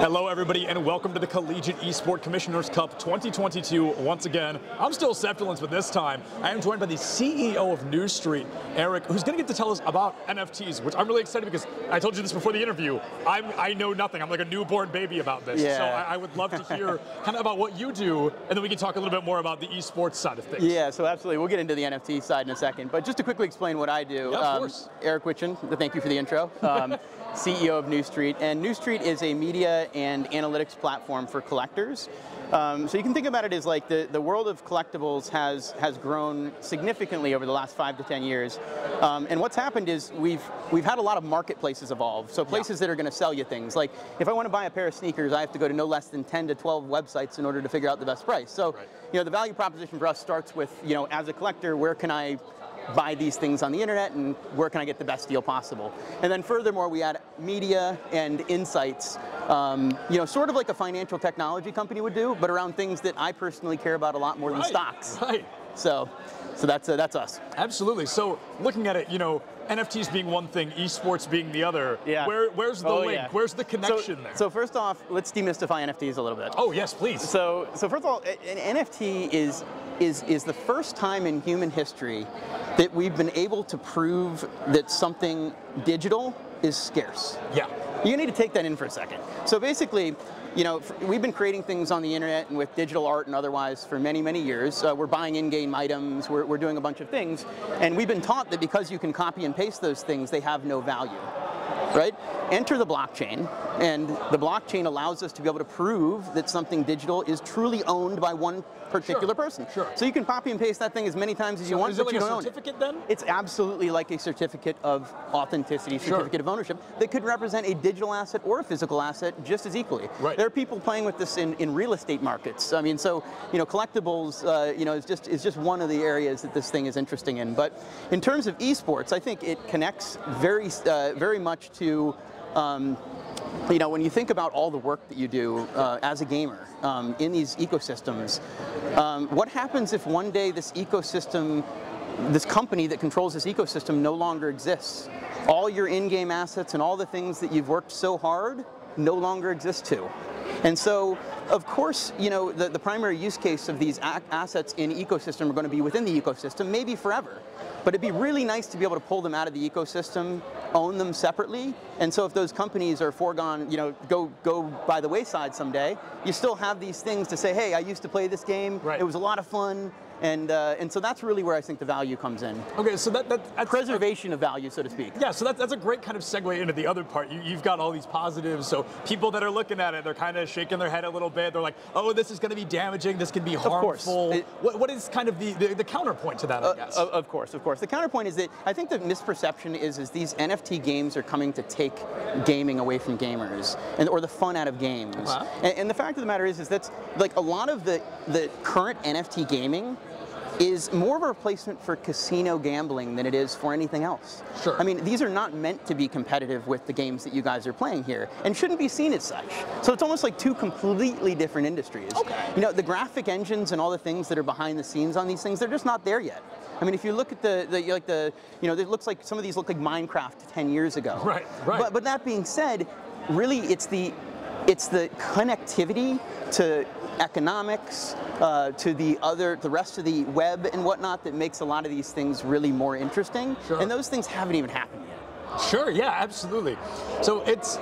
Hello everybody and welcome to the Collegiate Esports Commissioners Cup 2022. Once again, I'm still Septilence, but this time I am joined by the CEO of Neustreet, Eric, who's going to get to tell us about NFTs, which I'm really excited because I told you this before the interview. I know nothing. I'm like a newborn baby about this. Yeah. So I would love to hear kind of about what you do, and then we can talk a little bit more about the esports side of things. Yeah, so absolutely. We'll get into the NFT side in a second, but just to quickly explain what I do. Yeah, of course. Eric Witschen, thank you for the intro. CEO of Neustreet, and Neustreet is a media and analytics platform for collectors. So you can think about it as like the world of collectibles has grown significantly over the last 5 to 10 years. And what's happened is we've had a lot of marketplaces evolve. So places that are going to sell you things. Like if I want to buy a pair of sneakers, I have to go to no less than 10 to 12 websites in order to figure out the best price. So you know, the value proposition for us starts with, you know, as a collector, where can I buy these things on the internet and where can I get the best deal possible? And then furthermore, we add media and insights, you know, sort of like a financial technology company would do, but around things that I personally care about a lot more than stocks. Right. So that's us. Absolutely. So looking at it, you know, NFTs being one thing, esports being the other. Yeah. Where's the link? Yeah. Where's the connection there? So first off, let's demystify NFTs a little bit. Oh yes, please. So first of all, an NFT is the first time in human history that we've been able to prove that something digital is scarce. Yeah. You need to take that in for a second. So basically, you know, we've been creating things on the internet and with digital art and otherwise for many, many years. We're buying in-game items, we're doing a bunch of things, and we've been taught that because you can copy and paste those things, they have no value, right? Enter the blockchain, and the blockchain allows us to be able to prove that something digital is truly owned by one particular person. Sure. So you can copy and paste that thing as many times as you want, but you don't own it. Is it like a certificate then? It's absolutely like a certificate of authenticity, certificate of ownership that could represent a digital asset or a physical asset just as equally. Right. There are people playing with this in real estate markets. I mean, so you know, collectibles, you know, is just one of the areas that this thing is interesting in. But in terms of esports, I think it connects very much to. You know, when you think about all the work that you do as a gamer in these ecosystems, what happens if one day this ecosystem, this company that controls this ecosystem no longer exists? All your in-game assets and all the things that you've worked so hard no longer exist too. And so, of course, you know, the primary use case of these assets in ecosystem are going to be within the ecosystem, maybe forever. But it'd be really nice to be able to pull them out of the ecosystem, own them separately, and so if those companies are foregone, you know, go by the wayside someday, you still have these things to say, hey, I used to play this game, it was a lot of fun, and so that's really where I think the value comes in. Okay, so that's preservation of value, so to speak. Yeah, so that's a great kind of segue into the other part. You've got all these positives, so people that are looking at it, they're kind of shaking their head a little bit. They're like, oh, this is going to be damaging, this can be harmful. Of course. What is kind of the counterpoint to that, I guess? Of course. The counterpoint is that I think the misperception is these NFT games are coming to take gaming away from gamers, or the fun out of games. And the fact of the matter is that's like a lot of the current NFT gaming is more of a replacement for casino gambling than it is for anything else. Sure. I mean, these are not meant to be competitive with the games that you guys are playing here, and shouldn't be seen as such. So it's almost like two completely different industries. Okay. You know, the graphic engines and all the things that are behind the scenes on these things, they're just not there yet. I mean, if you look at you know, it looks like some of these look like Minecraft 10 years ago. Right. But that being said, really, it's the connectivity to economics, to the rest of the web and whatnot that makes a lot of these things really more interesting. Sure. And those things haven't even happened yet. Sure, yeah, absolutely. So it's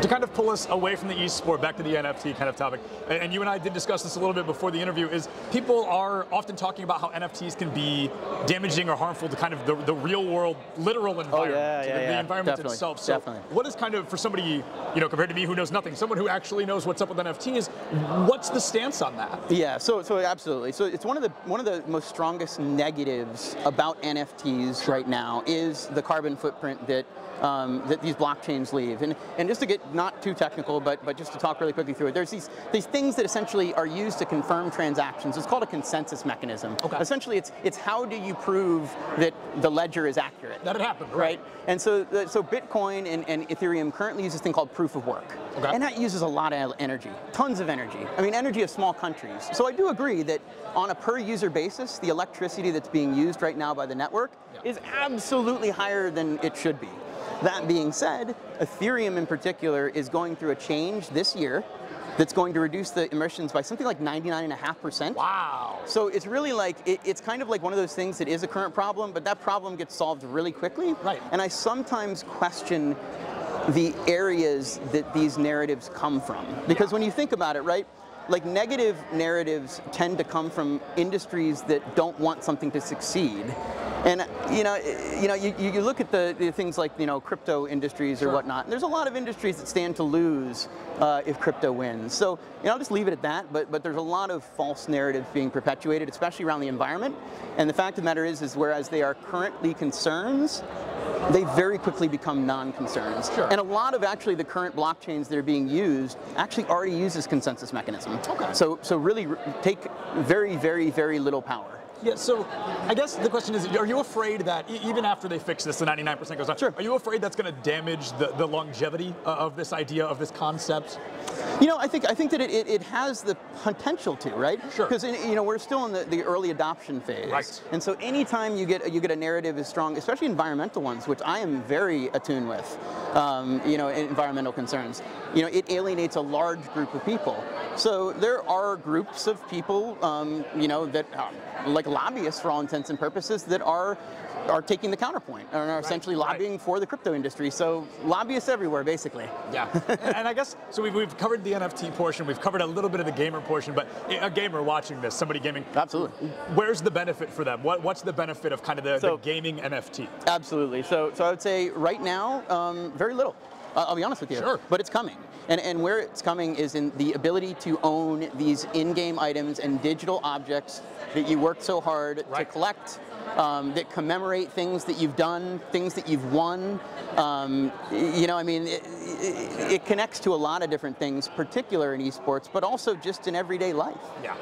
to kind of pull us away from the esport back to the NFT kind of topic, and you and I did discuss this a little bit before the interview, is people are often talking about how NFTs can be damaging or harmful to kind of the real world, literal environment, the environment itself. So what is kind of, for somebody, you know, compared to me who knows nothing, someone who actually knows what's up with NFTs, what's the stance on that? Yeah, so absolutely. So it's one of the most strongest negatives about NFTs right now is the carbon footprint that these blockchains leave. And just to get not too technical, but just to talk really quickly through it, there's these things that essentially are used to confirm transactions. It's called a consensus mechanism. Okay. Essentially, it's how do you prove that the ledger is accurate? That it happened, right? And so Bitcoin and Ethereum currently use this thing called proof of work. Okay. And that uses a lot of energy, tons of energy. I mean, energy of small countries. So I do agree that on a per user basis, the electricity that's being used right now by the network is absolutely higher than it should be. That being said, Ethereum in particular is going through a change this year that's going to reduce the emissions by something like 99.5%. Wow. So it's really like, it's kind of like one of those things that is a current problem, but that problem gets solved really quickly. Right. And I sometimes question the areas that these narratives come from. Because when you think about it, right, like negative narratives tend to come from industries that don't want something to succeed. And you look at the things like crypto industries or whatnot. And there's a lot of industries that stand to lose if crypto wins. So I'll just leave it at that. But there's a lot of false narratives being perpetuated, especially around the environment. And the fact of the matter is whereas they are currently concerns, they very quickly become non-concerns. Sure. And a lot of actually the current blockchains that are being used actually already use this consensus mechanism. Okay. So really take very, very, very little power. Yeah, so I guess the question is, are you afraid that even after they fix this, the 99% goes on, Sure. Are you afraid that's going to damage the longevity of this idea, of this concept? I think that it has the potential to, right? Sure. Because we're still in the early adoption phase. Right. And so anytime you get a narrative as strong, especially environmental ones, which I am very attuned with, environmental concerns, it alienates a large group of people. So there are groups of people, that like lobbyists for all intents and purposes that are taking the counterpoint and are essentially lobbying for the crypto industry. So lobbyists everywhere, basically. Yeah, and I guess, so we've covered the NFT portion, we've covered a little bit of the gamer portion, but a gamer watching this, somebody gaming. Absolutely. Where's the benefit for them? What's the benefit of kind of the gaming NFT? Absolutely. So I would say right now, very little. I'll be honest with you. Sure. But it's coming. And where it's coming is in the ability to own these in-game items and digital objects that you worked so hard to collect, that commemorate things that you've done, things that you've won. It connects to a lot of different things, particular in esports, but also just in everyday life. Yeah.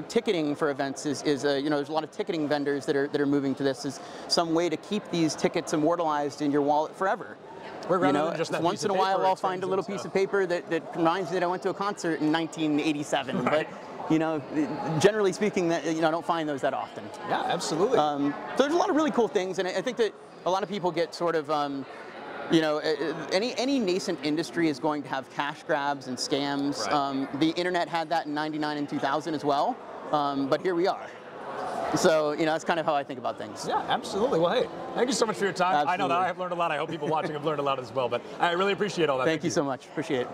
Ticketing for events is there's a lot of ticketing vendors that are moving to this as some way to keep these tickets immortalized in your wallet forever. Just that once in a while I'll find a little piece of paper that reminds me that I went to a concert in 1987, right. But generally speaking, that I don't find those that often. Yeah, absolutely. So there's a lot of really cool things, and I think that a lot of people get sort of, any nascent industry is going to have cash grabs and scams. Right. The internet had that in '99 and 2000 as well, but here we are. So, that's kind of how I think about things. Yeah, absolutely. Well, hey, thank you so much for your time. Absolutely. I know that I have learned a lot. I hope people watching have learned a lot as well, but I really appreciate all that. Thank you so much. Appreciate it.